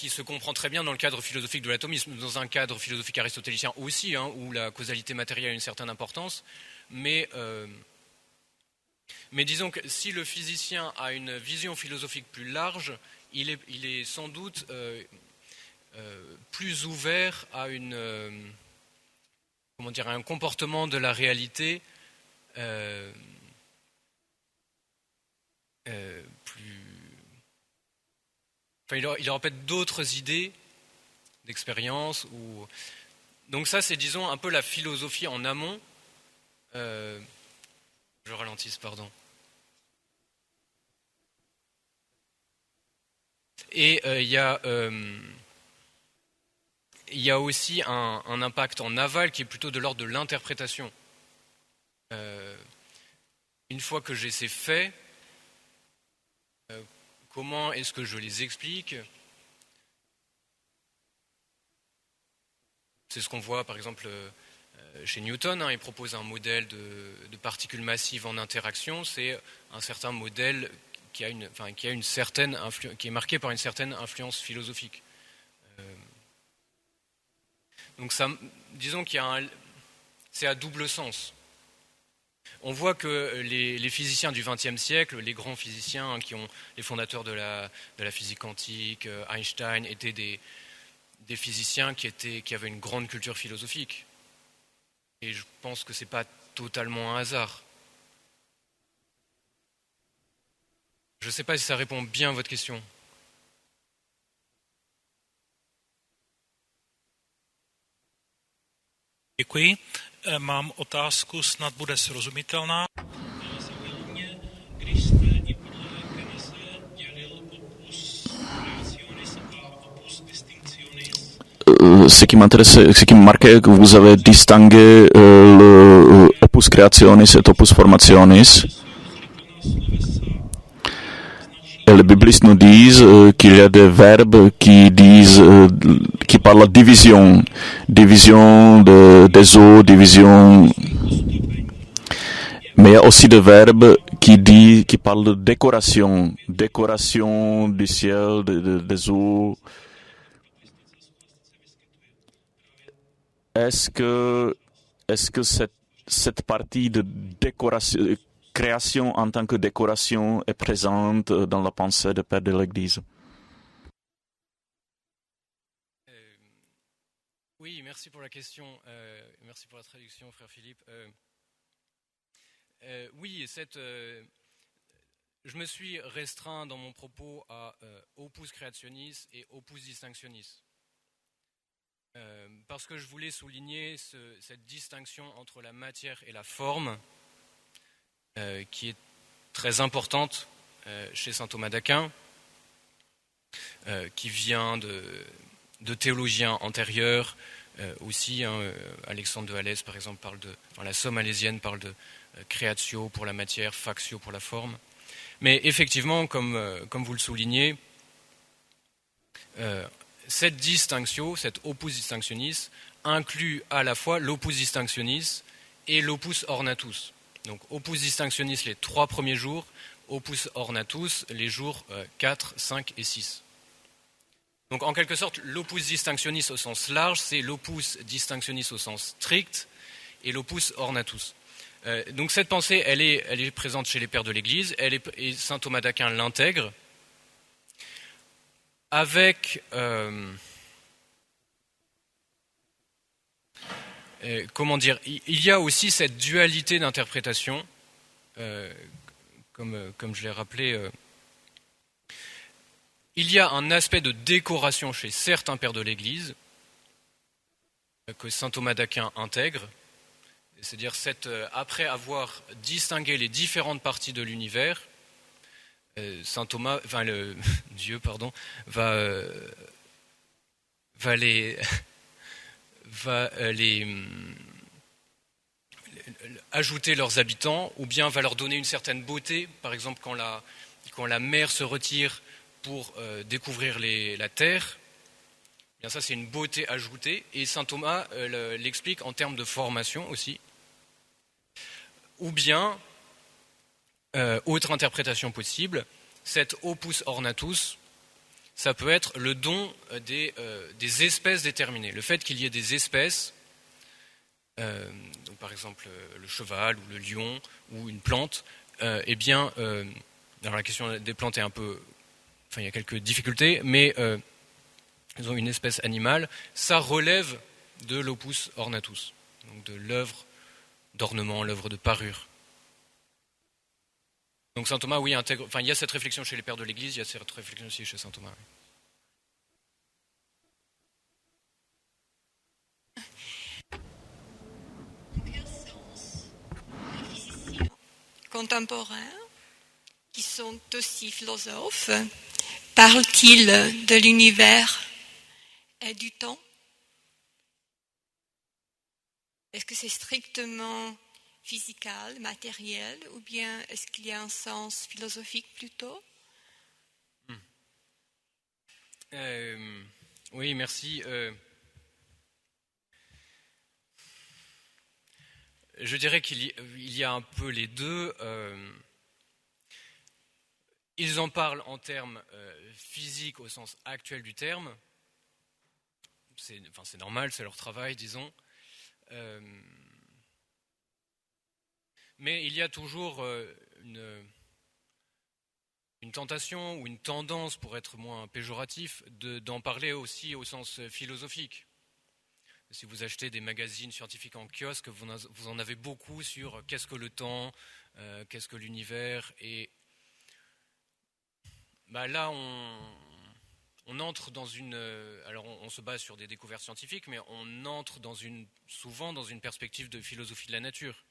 [SPEAKER 2] se comprend très bien dans le cadre philosophique de l'atomisme, dans un cadre philosophique aristotélicien aussi, où la causalité matérielle a une certaine importance. Mais disons que si le physicien a une vision philosophique plus large, il est sans doute plus ouvert à un comportement de la réalité plus... Enfin, il aura peut-être d'autres idées d'expérience Donc ça, c'est, disons, un peu la philosophie en amont. Je ralentisse, pardon. Et il y a aussi un impact en aval qui est plutôt de l'ordre de l'interprétation. Une fois que j'ai ces faits, comment est-ce que je les explique ? C'est ce qu'on voit par exemple chez Newton, hein, il propose un modèle de particules massives en interaction, c'est un certain modèle qui est marqué par une certaine influence philosophique. Donc ça, disons c'est à double sens. On voit que les physiciens du XXe siècle, les grands physiciens qui ont les fondateurs de la physique quantique, Einstein, étaient des physiciens qui avaient une grande culture philosophique. Et je pense que ce n'est pas totalement un hasard. Je ne sais pas si ça répond bien à votre question.
[SPEAKER 5] Děkuji. Mám otázku, snad bude srozumitelná. Zaujalo mě, když jste i podle Kennese dělil opus creationis a opus distinctionis.
[SPEAKER 3] Ce qui me marquait que vous avez distingué l'opus creationis et opus formationis. Et les biblistes nous disent qu'il y a des verbes qui parlent de division des eaux, division. Mais il y a aussi des verbes qui parlent de décoration du ciel, des eaux. Est-ce que cette partie de décoration, création en tant que décoration est présente dans la pensée des pères de l'Église?
[SPEAKER 2] Oui, merci pour la question. Merci pour la traduction, frère Philippe. Oui, je me suis restreint dans mon propos à opus creationis et opus distinctionis. Parce que je voulais souligner cette distinction entre la matière et la forme, qui est très importante chez saint Thomas d'Aquin, qui vient de théologiens antérieurs aussi. Alexandre de Alès, par exemple, la Somme alésienne parle de creatio pour la matière, factio pour la forme. Mais effectivement, comme vous le soulignez, cette distinction, cette opus distinctionis, inclut à la fois l'opus distinctionis et l'opus ornatus. Donc opus distinctionis les 3 premiers jours, opus ornatus les jours 4, 5 et 6. Donc en quelque sorte, l'opus distinctionis au sens large, c'est l'opus distinctionis au sens strict et l'opus ornatus. Donc cette pensée, elle est présente chez les pères de l'Église, et saint Thomas d'Aquin l'intègre, avec il y a aussi cette dualité d'interprétation, comme je l'ai rappelé, il y a un aspect de décoration chez certains pères de l'Église que saint Thomas d'Aquin intègre, c'est-à-dire après avoir distingué les différentes parties de l'univers, saint Thomas, Dieu, va ajouter leurs habitants, ou bien va leur donner une certaine beauté. Par exemple, quand la mer se retire pour découvrir la terre, bien ça c'est une beauté ajoutée, et saint Thomas l'explique en termes de formation aussi. Ou bien, autre interprétation possible, cet opus ornatus, ça peut être le don des espèces déterminées. Le fait qu'il y ait des espèces, donc par exemple le cheval ou le lion ou une plante, alors la question des plantes est il y a quelques difficultés, mais ils ont une espèce animale, ça relève de l'opus ornatus, donc de l'œuvre d'ornement, l'œuvre de parure. Donc saint Thomas, oui, intègre. Il y a cette réflexion chez les pères de l'Église, il y a cette réflexion aussi chez saint Thomas. Oui.
[SPEAKER 6] contemporains, qui sont aussi philosophes, parlent-ils de l'univers et du temps? Est-ce que c'est strictement physical, matériel, ou bien est-ce qu'il y a un sens philosophique plutôt?
[SPEAKER 2] Oui, merci. Je dirais qu'il y a un peu les deux. Ils en parlent en termes physiques au sens actuel du terme. C'est normal, c'est leur travail, disons. Mais il y a toujours une tentation ou une tendance, pour être moins péjoratif, d'en parler aussi au sens philosophique. Si vous achetez des magazines scientifiques en kiosque, vous en avez beaucoup sur qu'est-ce que le temps, qu'est-ce que l'univers. Et là, on entre dans une... Alors, on se base sur des découvertes scientifiques, mais on entre souvent dans une perspective de philosophie de la nature.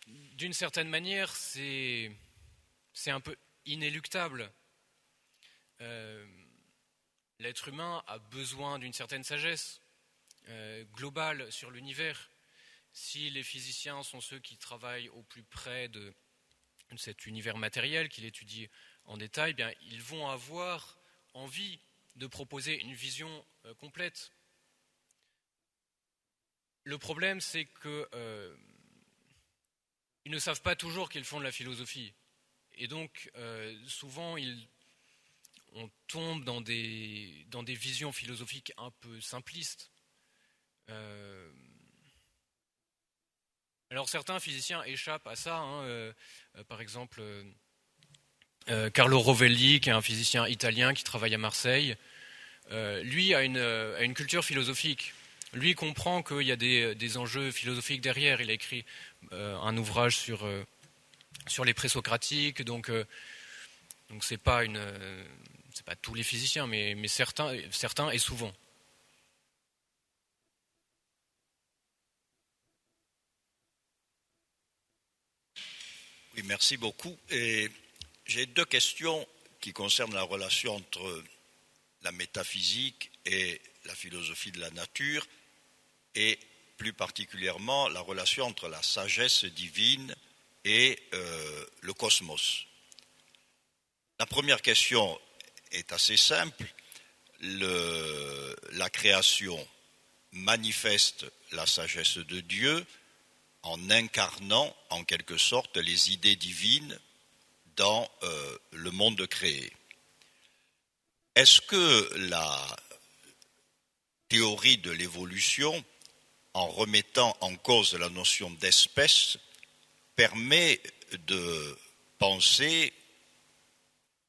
[SPEAKER 2] D'une certaine manière, c'est un peu inéluctable. L'être humain a besoin d'une certaine sagesse globale sur l'univers. Si les physiciens sont ceux qui travaillent au plus près de cet univers matériel, qu'ils étudient en détail, bien, ils vont avoir envie de proposer une vision complète. Le problème, c'est que ils ne savent pas toujours qu'ils font de la philosophie. Et donc, souvent, on tombe dans des visions philosophiques un peu simplistes. Alors, certains physiciens échappent à ça. Par exemple, Carlo Rovelli, qui est un physicien italien qui travaille à Marseille, lui a une culture philosophique. Lui comprend qu'il y a des enjeux philosophiques derrière. Il a écrit un ouvrage sur les présocratiques, donc c'est pas tous les physiciens, mais certains et souvent.
[SPEAKER 7] Oui, merci beaucoup. Et j'ai deux questions qui concernent la relation entre la métaphysique et la philosophie de la nature, et plus particulièrement la relation entre la sagesse divine et le cosmos. La première question est assez simple. La création manifeste la sagesse de Dieu en incarnant en quelque sorte les idées divines dans le monde créé. Est-ce que la théorie de l'évolution, en remettant en cause la notion d'espèce, permet de penser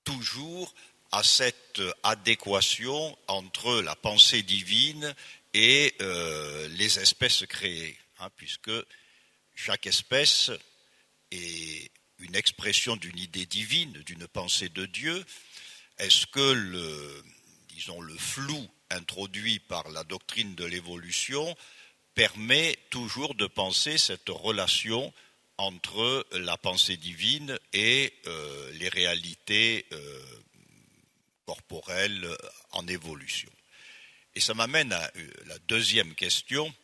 [SPEAKER 7] toujours à cette adéquation entre la pensée divine et les espèces créées, puisque chaque espèce est une expression d'une idée divine, d'une pensée de Dieu. Est-ce que le flou introduit par la doctrine de l'évolution permet toujours de penser cette relation entre la pensée divine et les réalités corporelles en évolution? Et ça m'amène à la deuxième question,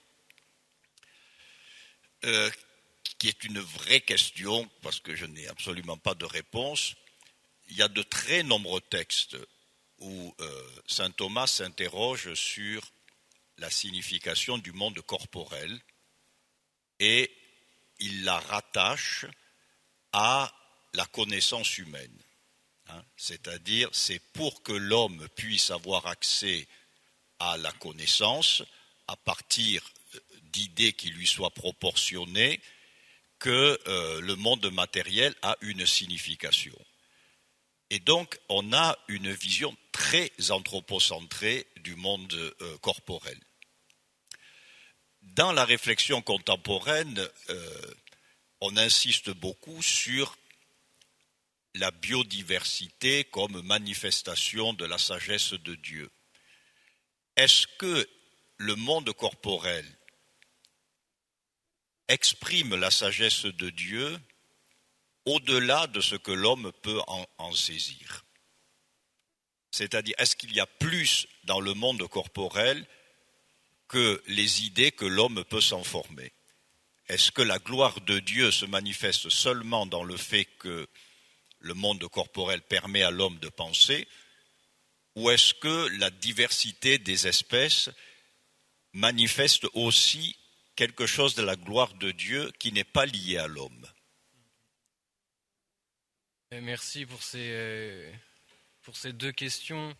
[SPEAKER 7] qui est une vraie question, parce que je n'ai absolument pas de réponse. Il y a de très nombreux textes où saint Thomas s'interroge sur la signification du monde corporel et il la rattache à la connaissance humaine. C'est-à-dire, c'est pour que l'homme puisse avoir accès à la connaissance à partir d'idées qui lui soient proportionnées que le monde matériel a une signification. Et donc, on a une vision très anthropocentrée du monde corporel. Dans la réflexion contemporaine, on insiste beaucoup sur la biodiversité comme manifestation de la sagesse de Dieu. Est-ce que le monde corporel exprime la sagesse de Dieu au-delà de ce que l'homme peut en saisir. C'est-à-dire, est-ce qu'il y a plus dans le monde corporel que les idées que l'homme peut s'en former? Est-ce que la gloire de Dieu se manifeste seulement dans le fait que le monde corporel permet à l'homme de penser, ou est-ce que la diversité des espèces manifeste aussi quelque chose de la gloire de Dieu qui n'est pas lié à l'homme?
[SPEAKER 2] Merci pour ces 2 questions.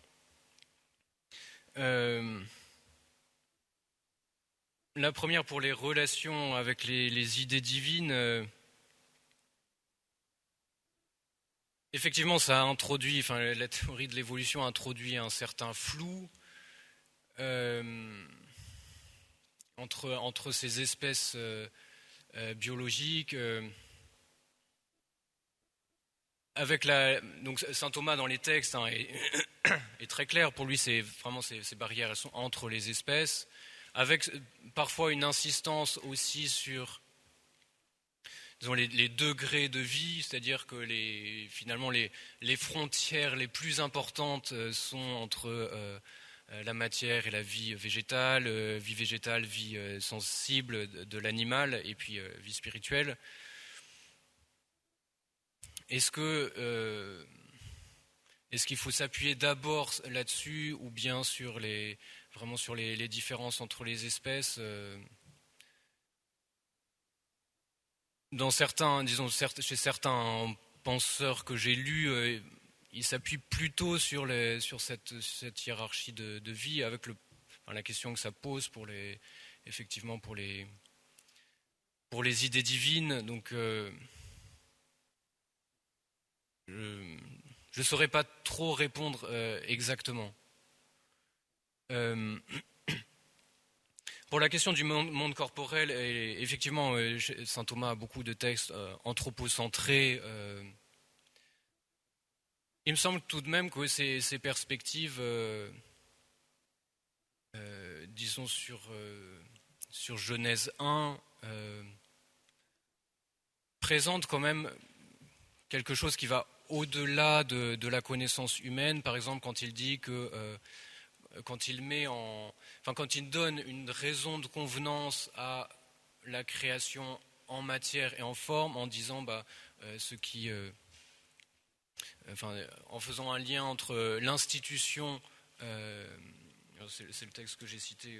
[SPEAKER 2] La première pour les relations avec les idées divines. Effectivement, ça a introduit, la théorie de l'évolution a introduit un certain flou entre ces espèces biologiques. Donc saint Thomas dans les textes est très clair. Pour lui, c'est vraiment ces barrières, elles sont entre les espèces, avec parfois une insistance aussi sur, disons, les degrés de vie, c'est-à-dire que finalement les frontières les plus importantes sont entre la matière et la vie végétale, vie sensible de l'animal, et puis vie spirituelle. Est-ce qu'il faut s'appuyer d'abord là-dessus, ou bien vraiment sur les différences entre les espèces? Chez certains penseurs que j'ai lus, ils s'appuient plutôt sur cette hiérarchie de vie, avec la question que ça pose pour les idées divines. Donc, je ne saurais pas trop répondre exactement. Pour la question du monde corporel, effectivement, saint Thomas a beaucoup de textes anthropocentrés. Il me semble tout de même que ces perspectives, disons sur Genèse 1, présentent quand même quelque chose qui va au-delà de la connaissance humaine. Par exemple, quand il dit que quand il donne une raison de convenance à la création en matière et en forme, en disant en faisant un lien entre l'institution, c'est le texte que j'ai cité,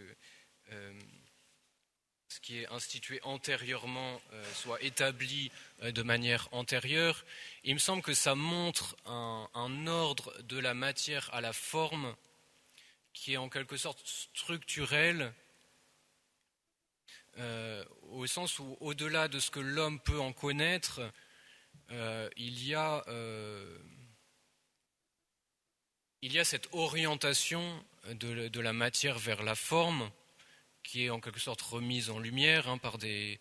[SPEAKER 2] ce qui est institué antérieurement soit établi de manière antérieure. Il me semble que ça montre un ordre de la matière à la forme qui est en quelque sorte structurel, au sens où, au-delà de ce que l'homme peut en connaître, il y a cette orientation de la matière vers la forme, qui est en quelque sorte remise en lumière par les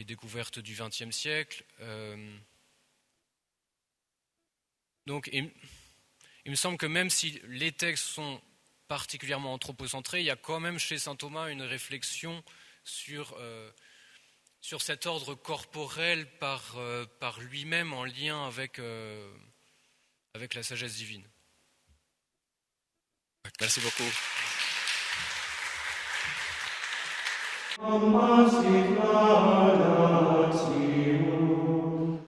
[SPEAKER 2] découvertes du XXe siècle. Donc, il me semble que même si les textes sont particulièrement anthropocentrés, il y a quand même chez saint Thomas une réflexion sur cet ordre corporel par lui-même, en lien avec la sagesse divine. Merci beaucoup.
[SPEAKER 8] Amas